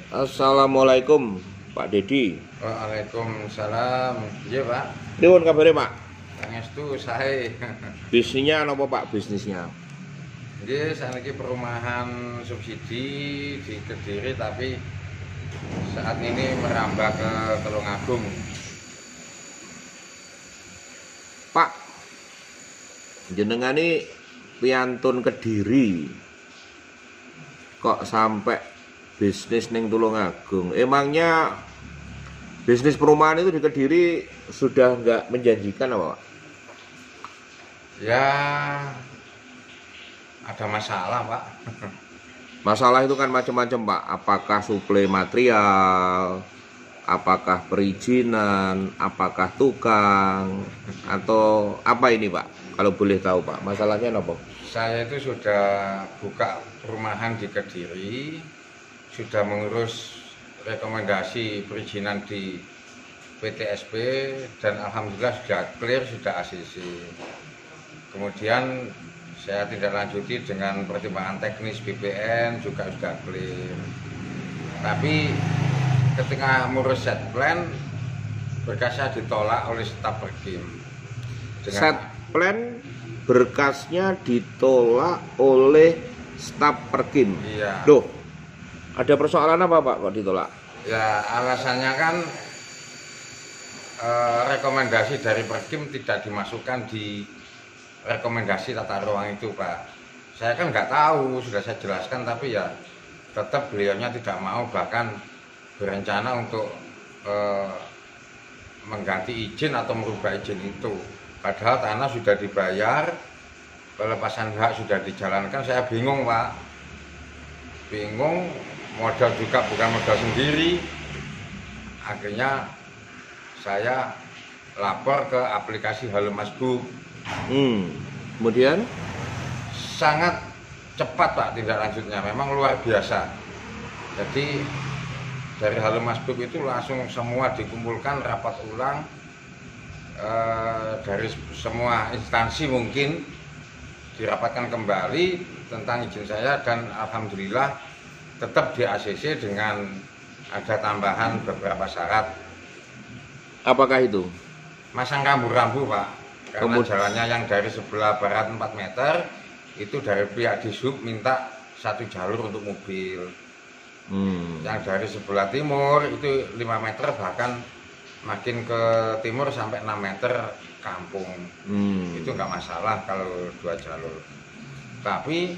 Assalamualaikum Pak Dedi. Waalaikumsalam. Iya Pak. Nuwun kabare Pak. Pangestu sae. Bisnisnya apa Pak bisnisnya? Nggih, saniki perumahan subsidi di Kediri tapi saat ini merambah ke Tulungagung. Pak, jenengan ini piantun Kediri. Kok sampai bisnis ning Tulungagung? Emangnya bisnis perumahan itu di Kediri sudah nggak menjanjikan apa Pak? Ya, ada masalah Pak. Masalah itu kan macam-macam Pak. Apakah suplai material, apakah perizinan, apakah tukang, atau apa ini Pak? Kalau boleh tahu Pak, masalahnya apa? Saya itu sudah buka perumahan di Kediri, sudah mengurus rekomendasi perizinan di PTSP dan alhamdulillah sudah clear, sudah ACC. Kemudian saya tidak lanjuti dengan pertimbangan teknis BPN juga sudah clear. Tapi ketika mengurus set plan, berkasnya ditolak oleh staf Perkim. Set plan berkasnya ditolak oleh staf Perkim. Iya. Loh, ada persoalan apa Pak kok ditolak? Ya alasannya kan rekomendasi dari Perkim tidak dimasukkan di rekomendasi tata ruang itu Pak. Saya kan nggak tahu, sudah saya jelaskan tapi ya tetap beliaunya tidak mau, bahkan berencana untuk mengganti izin atau merubah izin itu. Padahal tanah sudah dibayar, pelepasan hak sudah dijalankan. Saya bingung Pak, bingung, modal juga bukan modal sendiri. Akhirnya saya lapor ke aplikasi Halo Mas Bu. Kemudian Sangat cepat Pak tindak lanjutnya, memang luar biasa. Jadi dari Halo Mas Bu itu langsung semua dikumpulkan, rapat ulang dari semua instansi mungkin dirapatkan kembali tentang izin saya dan alhamdulillah tetap di ACC dengan ada tambahan beberapa syarat. apakah itu? Masang rambu-rambu Pak, karena jalannya yang dari sebelah barat 4 meter itu dari pihak Dishub minta 1 jalur untuk mobil. Yang dari sebelah timur itu 5 meter, bahkan makin ke timur sampai 6 meter kampung. Itu nggak masalah kalau 2 jalur. Tapi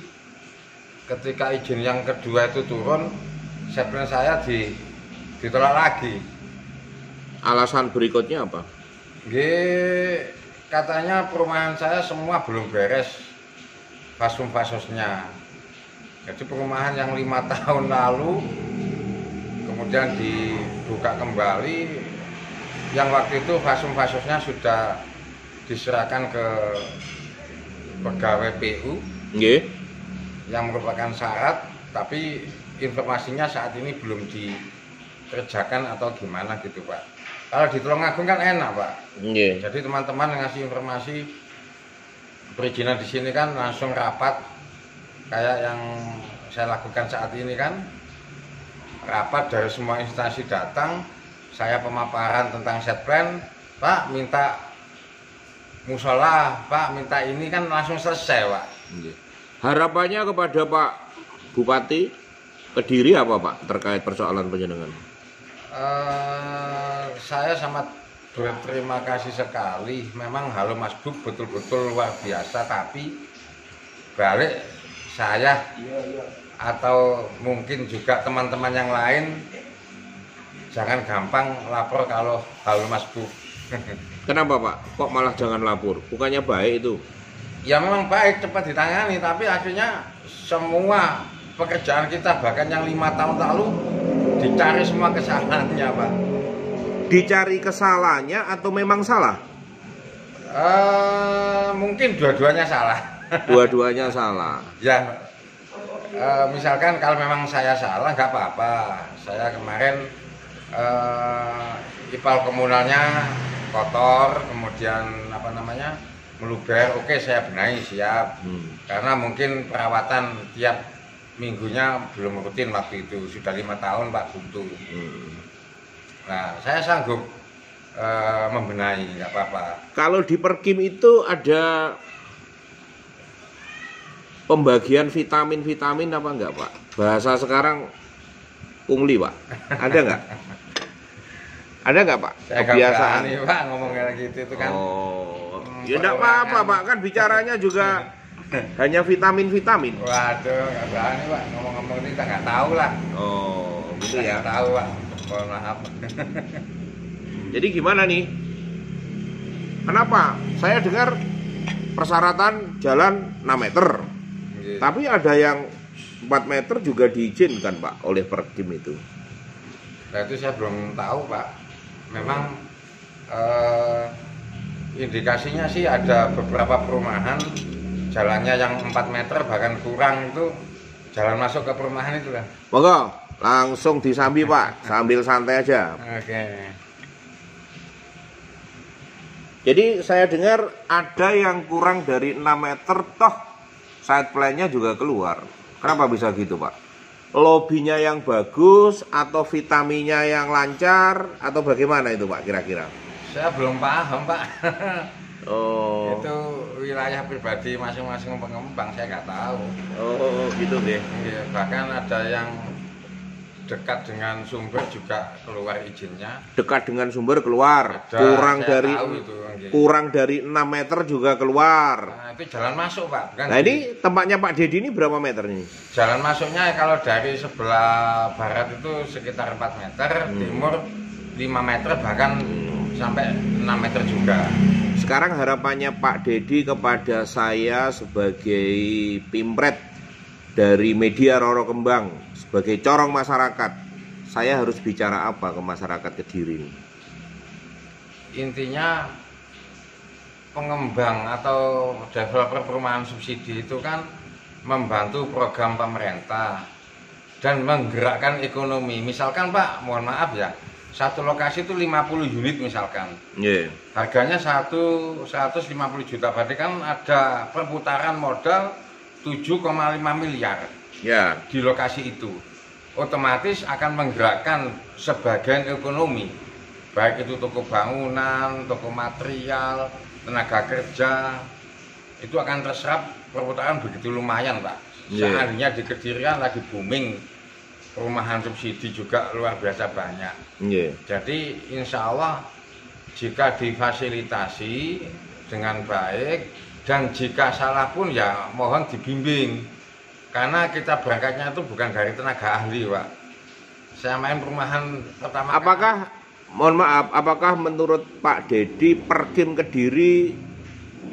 ketika izin yang kedua itu turun, set plan saya ditolak lagi. Alasan berikutnya apa? Katanya perumahan saya semua belum beres fasum-fasosnya. Jadi perumahan yang 5 tahun lalu kemudian dibuka kembali, yang waktu itu fasum-fasosnya sudah diserahkan ke pegawai PU yang merupakan syarat, tapi informasinya saat ini belum dikerjakan atau gimana gitu Pak. Kalau di Tulungagung kan enak Pak. Jadi teman-teman ngasih informasi perizinan di sini kan langsung rapat, kayak yang saya lakukan saat ini kan, rapat dari semua instansi datang, saya pemaparan tentang set plan, Pak minta musola, Pak minta ini, kan langsung selesai Pak. Harapannya kepada Pak Bupati Kediri apa Pak terkait persoalan penjenengan? Saya sangat berterima kasih sekali. Memang Halo Mas Bu betul-betul luar biasa, tapi balik saya atau mungkin juga teman-teman yang lain jangan gampang lapor kalau Halo Mas Bu. Kenapa Pak? Kok malah jangan lapor? Bukannya baik itu? Ya memang baik, cepat ditangani, tapi akhirnya semua pekerjaan kita bahkan yang 5 tahun lalu dicari semua kesalahannya Pak. Dicari kesalahannya atau memang salah? Mungkin dua-duanya salah. Dua-duanya salah. Ya, misalkan kalau memang saya salah nggak apa-apa. Saya kemarin ipal komunalnya kotor, kemudian apa namanya meluber, oke saya benahi siap. Karena mungkin perawatan tiap minggunya belum rutin waktu itu, sudah 5 tahun Pak buntu. Nah, saya sanggup membenahi, nggak apa-apa. Kalau di Perkim itu ada pembagian vitamin-vitamin apa enggak Pak? Bahasa sekarang pungli Pak, ada nggak? Ada nggak Pak? Saya kebiasaan nih Pak ngomongnya gitu itu kan. Oh, ya enggak apa-apa Pak, kan bicaranya juga hanya vitamin-vitamin. Waduh, nggak berani Pak, ngomong-ngomong ini kita nggak tahu lah. Oh, gitu ya. Nggak tahu Pak, mohon maaf. Jadi gimana nih? Kenapa? Saya dengar persyaratan jalan 6 meter. Gitu. Tapi ada yang 4 meter juga diizinkan Pak oleh Perkim itu. Nah itu saya belum tahu Pak. Memang indikasinya sih ada beberapa perumahan jalannya yang 4 meter bahkan kurang itu jalan masuk ke perumahan itu kan. Monggo, langsung disambi Pak, sambil santai aja. Oke. Jadi saya dengar ada yang kurang dari 6 meter toh side plan-nya juga keluar. Kenapa bisa gitu Pak? Lobbynya yang bagus atau vitaminnya yang lancar atau bagaimana itu Pak kira-kira? Saya belum paham Pak. Oh. Itu wilayah pribadi masing-masing pengembang, saya nggak tahu. Oh gitu deh. Iya, bahkan ada yang dekat dengan sumber juga keluar izinnya. Dekat dengan sumber keluar. Ada, kurang dari 6 meter juga keluar. Nah, itu jalan masuk Pak. Bukan nah ini tempatnya Pak Dedi ini berapa meter nih? Jalan masuknya kalau dari sebelah barat itu sekitar 4 meter, timur 5 meter bahkan sampai 6 meter juga. Sekarang harapannya Pak Dedi kepada saya sebagai pimpret dari media Roro Kembang, sebagai corong masyarakat, saya harus bicara apa ke masyarakat Kediri ini? Intinya pengembang atau developer perumahan subsidi itu kan membantu program pemerintah dan menggerakkan ekonomi. Misalkan Pak, mohon maaf ya, satu lokasi itu 50 unit misalkan. Harganya 150 juta, berarti kan ada perputaran modal 7,5 miliar di lokasi itu. Otomatis akan menggerakkan sebagian ekonomi, baik itu toko bangunan, toko material, tenaga kerja, itu akan terserap perputaran begitu lumayan Pak. Seandainya di Kedirian lagi booming, perumahan subsidi juga luar biasa banyak. Jadi insya Allah jika difasilitasi dengan baik, dan jika salah pun ya mohon dibimbing. Karena kita berangkatnya itu bukan dari tenaga ahli Pak. Saya main perumahan pertama. Mohon maaf, apakah menurut Pak Dedi Perkim Kediri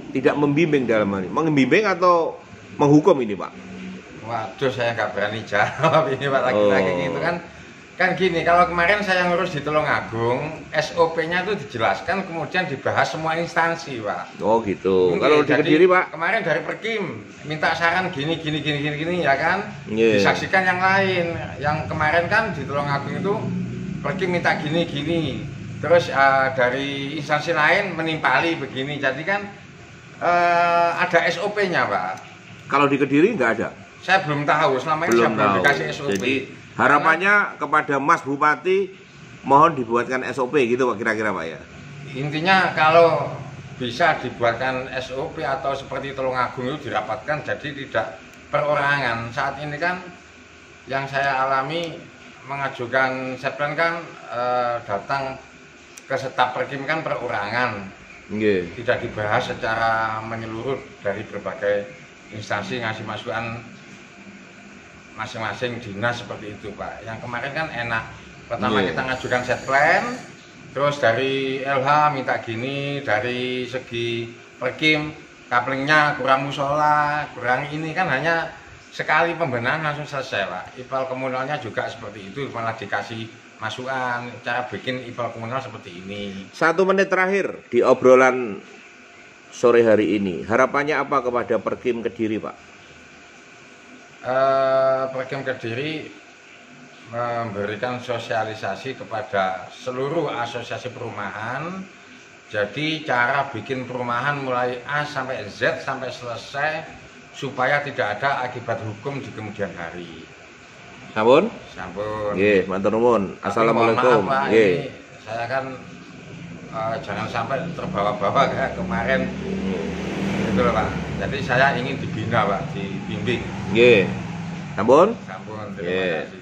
tidak membimbing dalam hal ini? Membimbing atau menghukum ini Pak? Waduh, saya nggak berani jawab ini Pak, lagi-lagi gitu kan. Kan gini, kalau kemarin saya ngurus di Tulungagung, SOP-nya itu dijelaskan kemudian dibahas semua instansi Pak. Oh gitu. Kalau di Kediri Pak? Kemarin dari Perkim minta saran gini ya kan. Disaksikan yang lain. Yang kemarin kan di Tulungagung itu Perkim minta gini. Terus dari instansi lain menimpali begini. Jadi kan ada SOP-nya Pak. Kalau di Kediri nggak ada? Saya belum tahu, selama ini saya belum dikasih SOP. Jadi harapannya kepada Mas Bupati mohon dibuatkan SOP gitu Pak kira-kira Pak ya. Intinya kalau bisa dibuatkan SOP atau seperti Tulungagung itu dirapatkan jadi tidak perorangan. Saat ini kan yang saya alami mengajukan setplan kan datang ke staf Perkim kan perorangan. Tidak dibahas secara menyeluruh dari berbagai instansi ngasih masukan masing-masing dinas seperti itu Pak. Yang kemarin kan enak. Pertama kita ngajukan set plan, terus dari LH minta gini, dari segi Perkim kaplingnya kurang musola, kurang ini kan hanya sekali pembenahan langsung selesai Pak. IPAL komunalnya juga seperti itu, malah dikasih masukan cara bikin IPAL komunal seperti ini. 1 menit terakhir di obrolan sore hari ini, harapannya apa kepada Perkim Kediri Pak? Perkim Kediri memberikan sosialisasi kepada seluruh asosiasi perumahan. Jadi cara bikin perumahan mulai A sampai Z sampai selesai supaya tidak ada akibat hukum di kemudian hari. Sampun? Sampun. Nggih, matur nuwun. Assalamualaikum. Nggih. Saya kan jangan sampai terbawa-bawa kayak kemarin. Gitu loh, Pak. Jadi saya ingin dibina, Pak, dibimbing. Nggih. Sampun? Sampun, terima kasih.